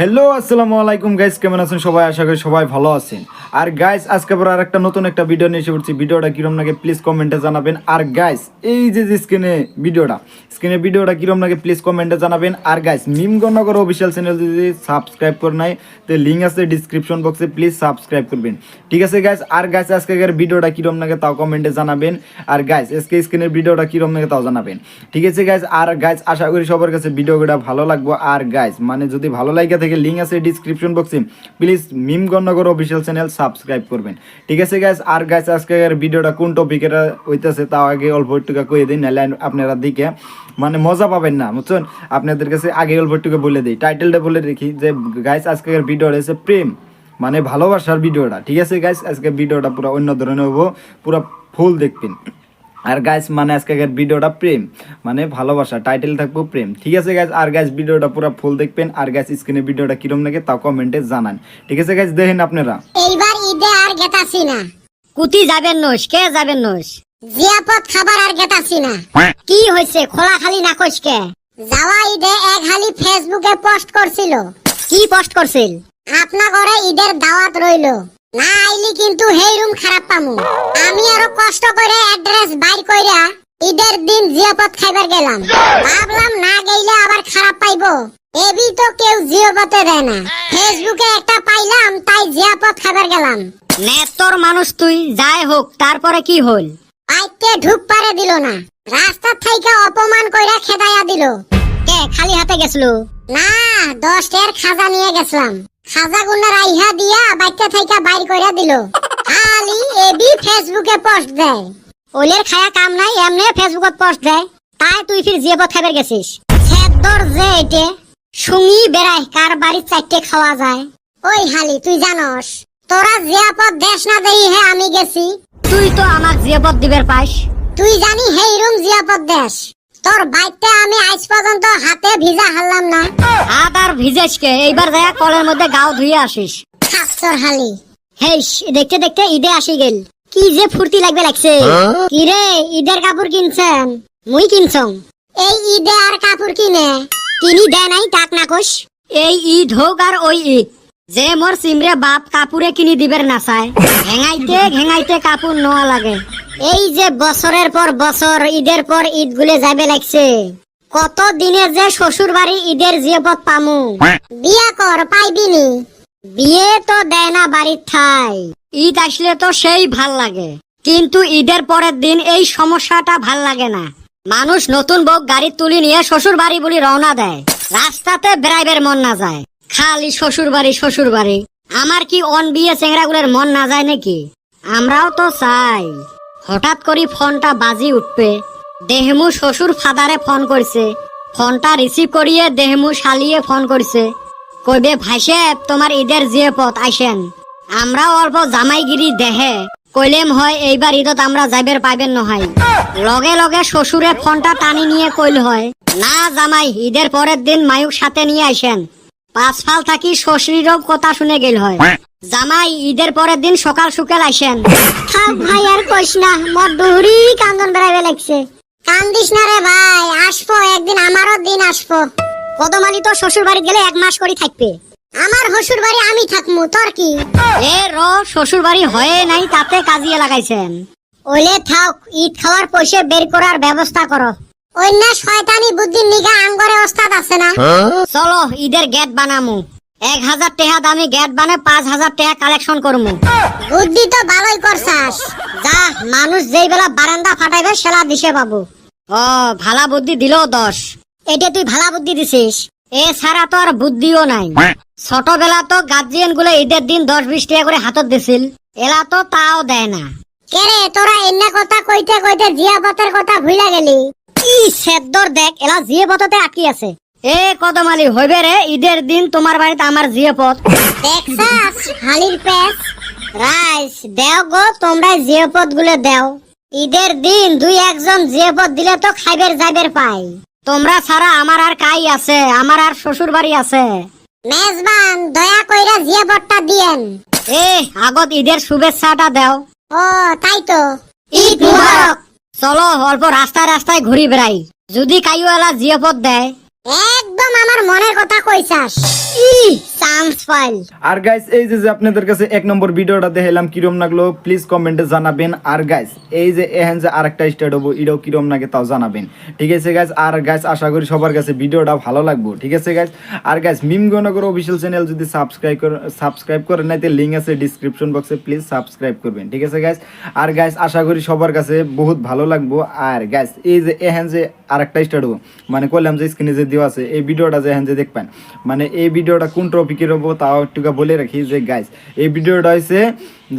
Hello আসসালামু আলাইকুম guys, কেমন আছেন সবাই? আশা করি সবাই ভালো আছেন। আর গাইস আজকে আবার আরেকটা নতুন একটা ভিডিও নিয়ে এসে পড়ছি। ভিডিওটা কিরম লাগে প্লিজ কমেন্টে জানাবেন। আর গাইস এই যে স্ক্রিনে ভিডিওটা কিরম লাগে প্লিজ কমেন্টে জানাবেন। আর গাইস মিমগণনগর অফিসিয়াল চ্যানেল যদি সাবস্ক্রাইব করে নাই তো লিঙ্ক আছে ডিসক্রিপশন বক্সে, প্লিজ সাবস্ক্রাইব করবেন। ঠিক আছে গাইস? আর গাইস আজকের ভিডিওটা কিরম লাগে তাও কমেন্টে জানাবেন। আর গাইস আজকে স্ক্রিনের ভিডিওটা কিরম লাগে তাও জানাবেন। ঠিক আছে গাইস? আর গাইস আশা করি সবার কাছে ভিডিওটা ভালো লাগবে। আর গাইস মানে যদি ভালো লাগে থেকে লিঙ্ক আছে ডিসক্রিপশন বক্সে, প্লিজ মিমগণনগর অফিসিয়াল চ্যানেল সাবস্ক্রাইব করবেন। ঠিক আছে গাইস? আর গাইস আজকের ভিডিওটা কোন টপিকের হইতেছে তাও আগে অল্প একটু কয়ে দিই, নাহলে আপনারা দিকে মানে মজা পাবেন না, বুঝছেন? আপনাদের কাছে আগে অল্প একটু বলে দিই, টাইটেলটা বলে রেখি যে গাইস আজকের ভিডিওটা হচ্ছে প্রেম মানে ভালোবাসার ভিডিওটা। ঠিক আছে গাইস? আজকে ভিডিওটা পুরো অন্য ধরনের হবো, পুরো ফুল দেখবেন। আর গাইস মানে আজকের ভিডিওটা প্রেম মানে ভালোবাসা, টাইটেল থাকবো প্রেম। ঠিক আছে গাইস? আর গাইস ভিডিওটা পুরো ফুল দেখবেন। আর গাইস স্ক্রিনে ভিডিওটা কিরম লাগে তাও কমেন্টে জানান। ঠিক আছে গাইস? দেখেন আপনারা। এইবার ঈদে আর গেতাছি না। কুতি যাবেন নস, কে যাবেন নস? জিয়াপত খাবার আর গেতাছি না। কি হয়েছে খোলা খালি না কইস কে? যাওয়া ঈদে এক হালি ফেসবুকে পোস্ট করছিল। কি পোস্ট করছিল? আপনা ঘরে ঈদের দাওয়াত রইলো, না আইলি কিন্তু হেই রুম খারাপ পামু। আমি আরো কষ্ট করে অ্যাড্রেস বাইর কইরা ঈদের দিন জিয়াপত খাইবার গেলাম। ভাবলাম না গেলে আবার খারাপ পাইবো, এবি তো কেউ জিয়াপতে দেয় না। ফেসবুকে একটা পাইলাম তাই জিয়াপত খাইবার গেলাম। নেতর মানুষ তুই, যাই হোক তারপরে কি হল? আইতে ঢুক পারে দিল না, রাস্তা থেকে অপমান কইরা খেদাইয়া দিল। কে খালি হাতে গেছিল? না 10 এর খাজা নিয়ে গেছিলাম, খাজা গুন্না রাইহা দিয়া বাইতে থেকে বাইর কইরা দিল। খালি এবি ফেসবুকে পোস্ট দেয়। ওলের খায়া কাম নাই, এমনি ফেসবুকত পোস্ট দেয়। তাই তুই ফির জিয়াপত খাইবার গেছিস? ছেদর যে এটে শুনি বেড়াই কার বাড়ির চারটে খাওয়া যায়। ওই হালি তুই জানস তোরা জিয়াপত দেশ না দেই হে আমি গেছি। তুই তো আমার জিয়াপত দিবের পাইস। তুই জানি হেই রুম জিয়াপত দেশ, তোর বাইতে আমি আজ পর্যন্ত হাতে ভিজা হারলাম না। হাত আর ভিজেস কে? এইবার যায় কলের মধ্যে গাও ধুয়ে আসিস। খাচ্ছর হালি। হেইস দেখতে দেখতে ঈদে আসি গেল, কি যে ফুর্তি লাগছে। কি রে ঈদের কাপড় কিনছেন? মুই কিনছং। এই ঈদে আর কাপড় কিনে কিনি দেয় নাই তাক না কোস। এই ঈদ হোক আর ওই ঈদ, যে মোর সিমরে বাপ কাপুরে কিনি দিবের না চায়, ঘেঙাইতে কাপড় নোয়া লাগে। এই যে বছরের পর বছর ঈদের পর ঈদ গুলে যাবে লাগছে, কত দিনে যে শ্বশুর বাড়ি ঈদের জিয়াপত পামু। বিয়া কর পাইবিনি। বিয়ে তো দেয় না বাড়ির ঠাই, ঈদ আসলে তো সেই ভাল লাগে, কিন্তু ঈদের পরের দিন এই সমস্যাটা ভাল লাগে না। মানুষ নতুন বউ গাড়ি তুলি নিয়ে শ্বশুর বাড়ি বলি রওনা দেয়, রাস্তাতে বেড়াইবের মন না যায়, খালি শ্বশুর বাড়ি। আমার কি অন বিয়ে চেংড়াগুলোর মন না যায় নাকি? আমরাও তো চাই। হঠাৎ করে ফোনটা বাজি উঠবে, দেহমু শ্বশুর ফাদারে ফোন করছে, ফোনটা রিসিভ করিয়ে দেহমু শালিয়ে ফোন করছে, কইবে ভাইসে তোমার ঈদের জিয়াপত আইসেন। আমরাও অল্প জামাইগিরি দেহে কইলেম হয় এইবার ঈদত আমরা যাইবের পাইবেন নহয়। লগে লগে শ্বশুরে ফোনটা টানি নিয়ে কইল হয়, না জামাই ঈদের পরের দিন মায়ুক সাথে নিয়ে আইসেন। পাঁচ ফাল থাকি শ্বশুরেরও কথা শুনে গেল হয়, জামাই ঈদের পরের দিন সকাল সকাল আইসেন। থাক ভাই আর কইস না, মোর দুহুরি কান্দন বেড়াইবে লাগছে। কান্দিস না রে ভাই, আসবো একদিন, আমারও দিন আসবো। কদমালি তো শ্বশুর বাড়ি গেলে 1 মাস করে থাকবে। আমার শ্বশুর বাড়ি আমি থাকমু, তোর কি? এ শ্বশুর বাড়ি হয়ে নাই তাতে কাজিয়ে লাগাইছেন। ওলে থাক, ঈদ খাওয়ার পয়সা বের করার ব্যবস্থা করো। অন্য শয়তানি বুদ্ধির নিগা আঙ্গরে ওস্তাদ আছে না? চলো ঈদের গেট বানামু, 1000 টাকা দামি গেট বানে 5000 টাকা কালেকশন করমু। বুদ্ধি তো ভালোই করছাস। যা মানুষ যেই বেলা বারান্দা ফাটাইবে সেলা দিশে পাবো। ও ভালা বুদ্ধি দিল 10। এটা তুই ভালা বুদ্ধি দিছিস, এ ছাড়া তো আর বুদ্ধিও নাই। ছোটবেলা তো গার্জিয়ান গুলো ঈদের দিন 10-20 টাকা করে হাতত দিছিল, এলা তো তাও দেয় না। কেরে তোরা এন্না কথা কইতে কইতে জিয়াপতের কথা ভুলা গেলি? ই সেদ্দর দেখ, এলা জিয়াপততে আটকি আছে। এ কদমালি হইবে রে ঈদের দিন তোমার বাড়িতে আমার জিয়াপত। দেখছাস হালির পেস? রাইস দেও গো, তোমরা জিয়াপত গুলো দেও। ঈদের দিন 2-1 জিয়াপত দিলে তো খাইবের যাইবের পাই। তোমরা ছাড়া আমার আর কাই আছে, আমার আর শ্বশুর বাড়ি আছে। মেজবান দয়া কইরা জিয়াপতটা দিয়েন। এ আগত ঈদের শুভেচ্ছাটা দেও। ও তাই তো, ঈদ মুবারক। চলো অল্প রাস্তায় ঘুরি বেড়াই, যদি কাইও এলা জিয়াপত দেয় একদম আমার মনের কথা কইছাস ই চান্স ফাইল। আর গাইস এই যে আপনাদের কাছে 1 নম্বর ভিডিওটা দেখাইলাম কিরম লাগলো প্লিজ কমেন্টে জানাবেন। আর গাইস এই যে এহেন যে আরেকটা স্টার্ট হবো এটাও কিরম লাগে তাও জানাবেন, ঠিক আছে গাইস। আর গাইস আশা করি সবার কাছে ভিডিওটা ভালো লাগবে, ঠিক আছে গাইস। আর গাইস মিম গণগর অফিসিয়াল চ্যানেল যদি সাবস্ক্রাইব করেন নাই, লিঙ্ক আছে ডিসক্রিপশন বক্সে, প্লিজ সাবস্ক্রাইব করবেন, ঠিক আছে গাইস। আর গাইস আশা করি সবার কাছে বহুত ভালো লাগবো। আর গাইস এই যে এহেন যে আরেকটা স্টার্ট হবো মানে কইলাম যে স্ক্রিনে যে দেওয়া আছে এই ভিডিওটা যে এহেন যে দেখবেন, মানে এই ভিডিওটা কোন টপিকের হবো তাও একটু বলে রাখি যে গাইস এই ভিডিওটা হয়েছে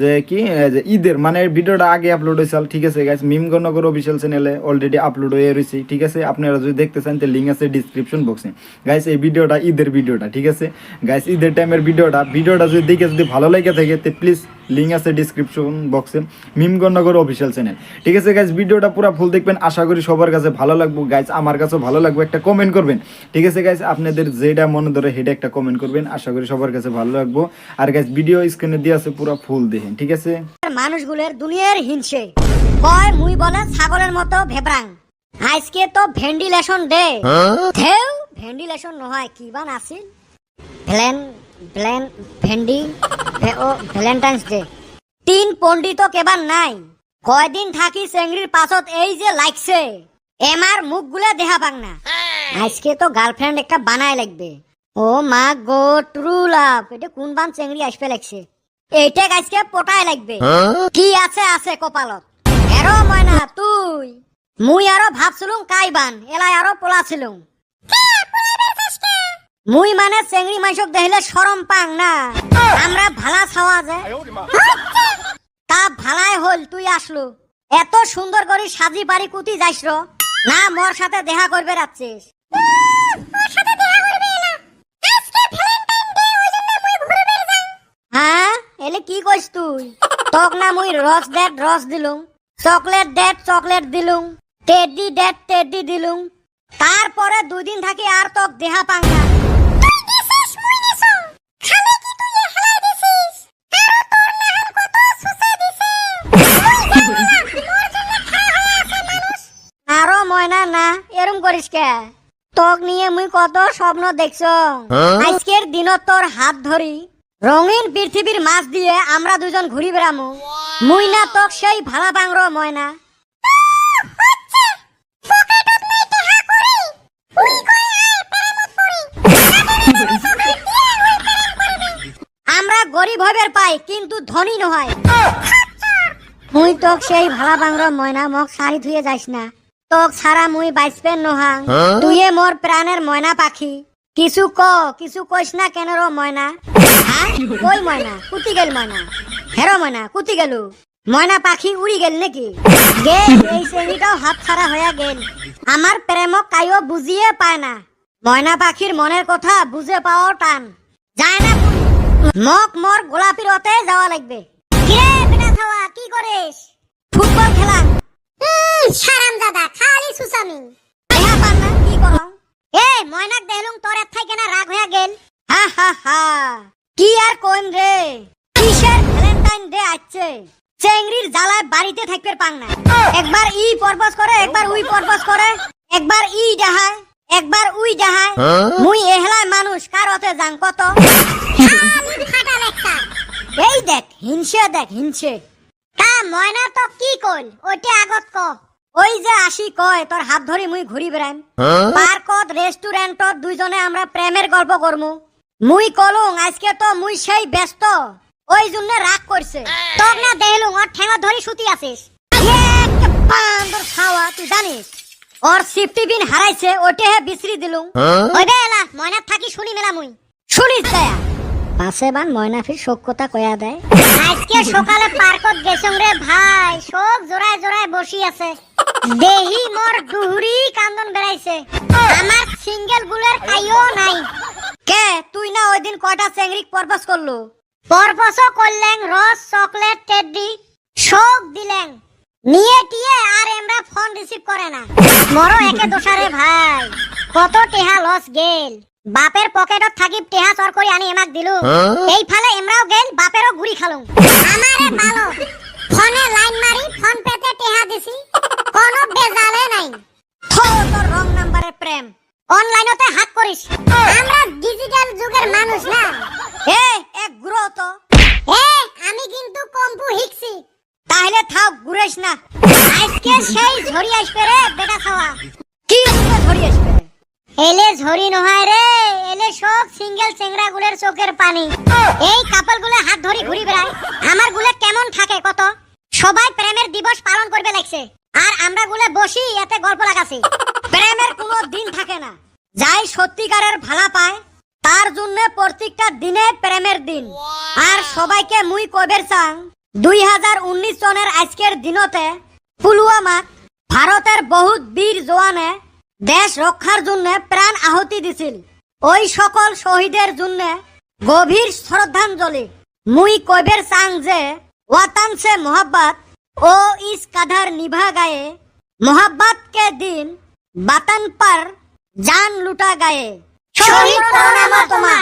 যে কি যে ঈদের, মানে ভিডিওটা আগে আপলোড হয়েছে, ঠিক আছে গাইস। মিম গণগর অফিসিয়াল চ্যানেলে অলরেডি আপলোড হয়ে রয়েছে, ঠিক আছে। আপনারা যদি দেখতে চান তো লিঙ্ক আছে ডিসক্রিপশন বক্সে গাইস। এই ভিডিওটা ঈদের ভিডিওটা, ঠিক আছে গাইস, ঈদের টাইমের ভিডিওটা যদি দেখে যদি ভালো লাগে থাকে তো প্লিজ লিঙ্ক আছে ডিসক্রিপশন বক্সে মিম গণগর অফিসিয়াল চ্যানেল, ঠিক আছে গাইস। ভিডিওটা পুরো ফুল দেখবেন, আশা করি সবার কাছে ভালো লাগবে গাইস, আমার কাছেও ভালো লাগবে। একটা কমেন্ট করবেন, ঠিক আছে গাইস, আপনাদের যেটা মনে ধরে সেটা একটা কমেন্ট করবেন, আশা করি সবার কাছে ভালো লাগবে। আর গাইস ভিডিও স্ক্রিনে দিয়ে আছে পুরো ফুল দেখেন, ঠিক আছে। মানুষগুলোর দুনিয়ার হিংসে কয় মুই বলে ছাগলের মতো ভেবরাং। আজকে তো ভেন্টিলেশন ডে, ঢেউ ভেন্টিলেশন নহয় কি বান আছিল ভেন্ডি ও ভ্যালেন্টাইন্স ডে। 3 পণ্ডিত কেবার নাই, কয়দিন থাকি চেংড়ির পাছত এই যে লাগছে এমার মুখ গুলা দেখা পাং না। আজকে তো গার্লফ্রেন্ড একটা বানায় লাগবে। ও মা গো ট্রু লাভ, এটা কোন বান চেংড়ি আসবে লাগছে, এইটা আজকে পটায় লাগবে। কি আছে কপালত এরো ময়না তুই মুই আরো ভাবছিলুম কাইবান এলাই আরো পোলাছিলুম। মুই মানে চেংড়ি মাইসক দেখিলে শরম পাং না, আমরা ভালা ছাওয়া যে তা ভালাই হল তুই আসলু। এত সুন্দর করে সাজি পারি কুতি যাইস না মোর সাথে দেখা করবে রাখছিস। হ্যাঁ এলে কি কইস তুই? তক না মুই রস দিলুম, চকলেট দিলুম, টেডি দিলুম, তারপরে 2 দিন থাকি আর তক দেহা পাং না। আরো ময়না না এরম করিস কে? তক নিয়ে মুই কত স্বপ্ন দেখছ। আজকের দিনত তোর হাত ধরি রঙিন পৃথিবীর মাছ দিয়ে আমরা দুজন ঘুরি বেড়ামু। মুই না তক সেই ভালা বাংর ময়না। আমরা গরিব হইবার পাই কিন্তু ধনী নয়। মুই তোক সেই ভালা বাংর ময়না, মোক শাড়ি ধুয়ে যাইস না। তোক ছাড়া মুই বাইসপেন নহাং, তুইয়ে মোর প্রাণের ময়না পাখি। কিছু কইস না কেন রো ময়না? কই ময়না কুতি গেল, ময়না হেরো ময়না কুতি গেল, ময়না পাখি উড়ি গেল নাকি? গেল এই শ্রেণীটাও হাত ছাড়া হয়ে গেল। আমার প্রেমক কাইও বুঝিয়ে পায় না, ময়না পাখির মনের কথা বুঝে পাওয়াও টান। যায় না মক মোর গোলাপির ওতে যাওয়া লাগবে। কিরে বিনা খাওয়া কি করিস? ফুটবল খেলা। সারাম দাদা খালি সুসামি দেখা পান না কি করং? এ ময়নাক দেখলুম তোর এত থাই কেনা রাগ হয়ে গেল। হা কি আর কইম রে, কিসের ভ্যালেন্টাইন ডে আছে? চেংড়ির জ্বালায় বাড়িতে থাকতে পাং না। একবার ই পরপস করে, একবার উই পরপস করে, একবার ই ডাহায়, একবার উই ডাহায়। মুই এহলায় মানুষ কার ওতে যাং কত? এই দেখ হিংসে। তা ময়না তো কি কইল ওইটা আগত ক। ওই যে আসি কয় তোর হাত ধরি মুই ঘুরি বেড়াম, পার্কত রেস্টুরেন্টত দুইজনে আমরা প্রেমের গল্প করমু। মুই কলুং আজকে তো মুই সেই ব্যস্ত, ওই জন্য রাগ করছে। তোক না দেখলুম ওর ঠেঙা ধরি সুতি আছিস। বান্দর খাওয়া তুই জানিস ওর সিফটি বিন হারাইছে, ওইটা হে বিসরি দিলুম। ওই বেলা ময়না থাকি শুনি মেলা মুই শুনিস দয়া পাশে বান ময়না ফির শোক কথা কয়া দেয়। আজকে সকালে পার্কত গেছং রে ভাই, সব জোড়ায় বসি আছে। দেহি মোর দুহুরি কান্দন বেড়াইছে, আমার সিঙ্গেল গুলের কাইও নাই। কে তুই না ওই দিন কয়টা চেংড়িক পরপস করলু? পরপসও করলেন, রস চকলেট টেডি সব দিলেন, নিয়ে টিয়ে আর আমরা ফোন রিসিভ করে না। মরো একে দোষারে ভাই, কত টেহা লস গেল। বাপের পকেটত থাকি টেহা চর করে আনি এমাক দিলু, এই ফালে এমরাও গেল বাপেরও গুড়ি খালুম। আমারে ভালো ফোনে লাইন মারি ফোন পেতে টেহা দিছি, কোনো বেজালে নাই। তোর রং নাম্বারের প্রেম অনলাইনতে হাত করিস। আমরা ডিজিটাল যুগের মানুষ না। এ এক গুরো তো এ আমি কিন্তু কম্পু হিকছি। তাহলে থাক ঘুরেস না, আজকে সেই ঝরি আসবে রে বেটা খাওয়া। কি আসবে ধরি আসবে। এলে ঝরি নহয় রে, এলে সব সিঙ্গেল চেংড়া গুলের চোখের পানি। এই কাপল গুলে হাত ধরি ঘুরি বেড়ায়, আমার গুলে কেমন থাকে কত। সবাই প্রেমের দিবস পালন করবে লাগছে, আর আমরা গুলে বসি এতে গল্প লাগাছি। প্রেমের কোনো দিন থাকে না, যাই সত্যিকারের ভালা পায় তার জন্য প্রত্যেকটা দিনে প্রেমের দিন। আর সবাইকে মুই কইবের চাং 2019 সনের আজকের দিনতে পুলওয়ামা ভারতের বহুত বীর জওয়ানে দেশ রক্ষার জন্য প্রাণ আহুতি দিছিল। ওই সকল শহীদের জন্য গভীর শ্রদ্ধাঞ্জলি। মুই কইবের চাং যে ওয়াতান সে মোহাব্বত ও ইস কাধার নিভা গায়ে, मोहब्बत के दिन वतन पर जान लुटा गए। শহীদ করোনা মতমা।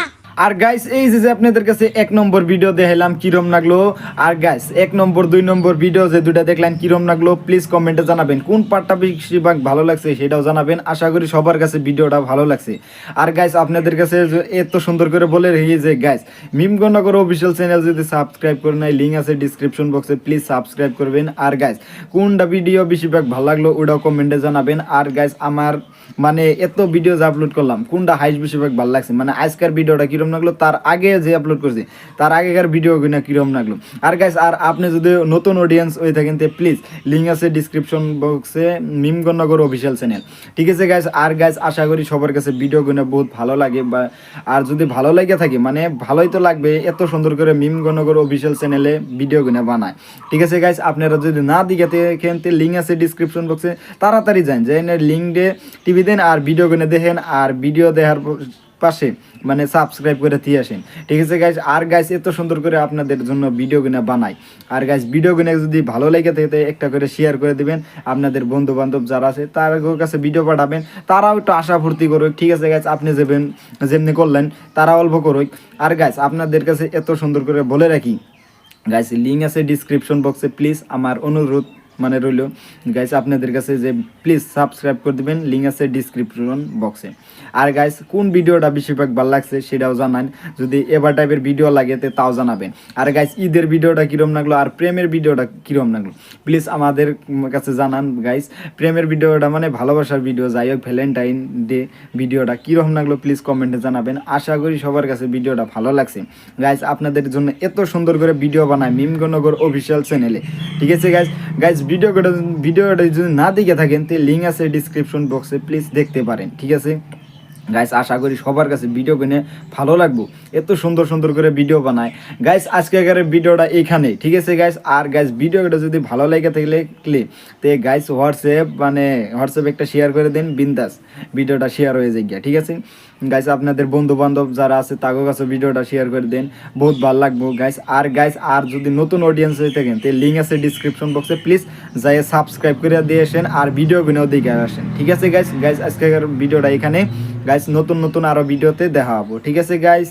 আর গাইস এই যে আপনাদের কাছে 1 নম্বর ভিডিও দেখাইলাম কিরম লাগলো, আর গাইস 1 নম্বর 2 নম্বর ভিডিও যে দুটা দেখলেন কিরম লাগলো প্লিজ কমেন্টে জানাবেন। কোন পার্টটা বেশিরভাগ ভালো লাগছে সেটাও জানাবেন। আশা করি সবার কাছে ভিডিওটা ভালো লাগছে। আর গাইস আপনাদের কাছে এত সুন্দর করে বলে রেখে যে গাইস মিমগণনগর অফিসিয়াল চ্যানেল যদি সাবস্ক্রাইব করে নাই, লিঙ্ক আছে ডিসক্রিপশন বক্সে, প্লিজ সাবস্ক্রাইব করবেন। আর গাইস কোনটা ভিডিও বেশিরভাগ ভালো লাগলো ওটাও কমেন্টে জানাবেন। আর গাইস আমার মানে এত ভিডিও যে আপলোড করলাম কোনটা হাইস বেশিরভাগ ভালো লাগছে, মানে আজকের ভিডিওটা কিরম লাগলো, তার আগে যে আপলোড করছি তার আগেকার ভিডিও কিনা কিরম লাগলো। আর গাইস আর আপনি যদি নতুন অডিয়েন্স হয়ে থাকেন তো প্লিজ লিঙ্ক আছে ডিসক্রিপশন বক্সে, মিমগণনগর অফিসিয়াল চ্যানেল, ঠিক আছে গাইস। আর গাইস আশা করি সবার কাছে ভিডিও গুলো বহুত ভালো লাগে, বা আর যদি ভালো লাগে থাকে মানে ভালোই তো লাগবে, এত সুন্দর করে মিমগণনগর অফিসিয়াল চ্যানেলে ভিডিও গুলো বানায়, ঠিক আছে গাইস। আপনারা যদি না দিকে থাকেন তো লিঙ্ক আছে ডিসক্রিপশন বক্সে, তাড়াতাড়ি যান যে লিঙ্ক দিয়ে টিভি দেন আর ভিডিও গুলো দেখেন, আর ভিডিও দেখার পাশে মানে সাবস্ক্রাইব করে দিয়ে আসেন, ঠিক আছে গাইস। আর গাইস এত সুন্দর করে আপনাদের জন্য ভিডিও গুলো বানাই। আর গাইস ভিডিও গুলো যদি ভালো লাগে থাকে একটা করে শেয়ার করে দিবেন, আপনাদের বন্ধু বান্ধব যারা আছে তার কাছে ভিডিও পাঠাবেন, তারাও একটু আশা ভর্তি করুক, ঠিক আছে গাইস। আপনি যেমনি করলেন তারা অল্প করুক। আর গাইস আপনাদের কাছে এত সুন্দর করে বলে রাখি গাইস লিঙ্ক আছে ডিসক্রিপশন বক্সে, প্লিজ আমার অনুরোধ মানে রইল গাইস আপনাদের কাছে যে প্লিজ সাবস্ক্রাইব করে দিবেন, লিঙ্ক আছে ডিসক্রিপশন বক্সে। আর গাইস কোন ভিডিওটা বেশিরভাগ ভালো লাগছে সেটাও জানান, যদি এবার টাইপের ভিডিও লাগে তাও জানাবেন। আর গাইস ঈদের ভিডিওটা কিরম লাগলো আর প্রেমের ভিডিওটা কিরম লাগলো প্লিজ আমাদের কাছে জানান গাইস। প্রেমের ভিডিওটা মানে ভালোবাসার ভিডিও, যাই হোক ভ্যালেন্টাইন ডে ভিডিওটা কিরকম লাগলো প্লিজ কমেন্টে জানাবেন। আশা করি সবার কাছে ভিডিওটা ভালো লাগছে গাইস। আপনাদের জন্য এত সুন্দর করে ভিডিও বানায় মিমগণনগর অফিসিয়াল চ্যানেলে, ঠিক আছে গাইস। গাইস ভিডিওটা যদি না দেখে থাকেন তো লিঙ্ক আছে ডিসক্রিপশন বক্সে, প্লিজ দেখতে পারেন, ঠিক আছে গাইস। আশা করি সবার কাছে ভিডিও কিনে ভালো লাগবো, এত সুন্দর সুন্দর করে ভিডিও বানায় গাইস। আজকের ভিডিওটা এইখানেই, ঠিক আছে গাইস। আর গাইস ভিডিওটা যদি ভালো লাগে থাকলে তো গাইস হোয়াটসঅ্যাপে একটা শেয়ার করে দেন, বিন্দাস ভিডিওটা শেয়ার হয়ে যায় গিয়া, ঠিক আছে গাইস। আপনাদের বন্ধু বান্ধব যারা আছে তাদের কাছে ভিডিওটা শেয়ার করে দেন, বহুত ভালো লাগবো গাইস। আর যদি নতুন অডিয়েন্স হয়ে থাকেন তো লিঙ্ক আছে ডিসক্রিপশন বক্সে, প্লিজ যাই সাবস্ক্রাইব করে দিয়ে আসেন আর ভিডিও গুলো দেখে আসেন, ঠিক আছে গাইস। আজকের ভিডিওটা এখানে গাইস, নতুন আরো ভিডিওতে দেখা হবো, ঠিক আছে গাইস।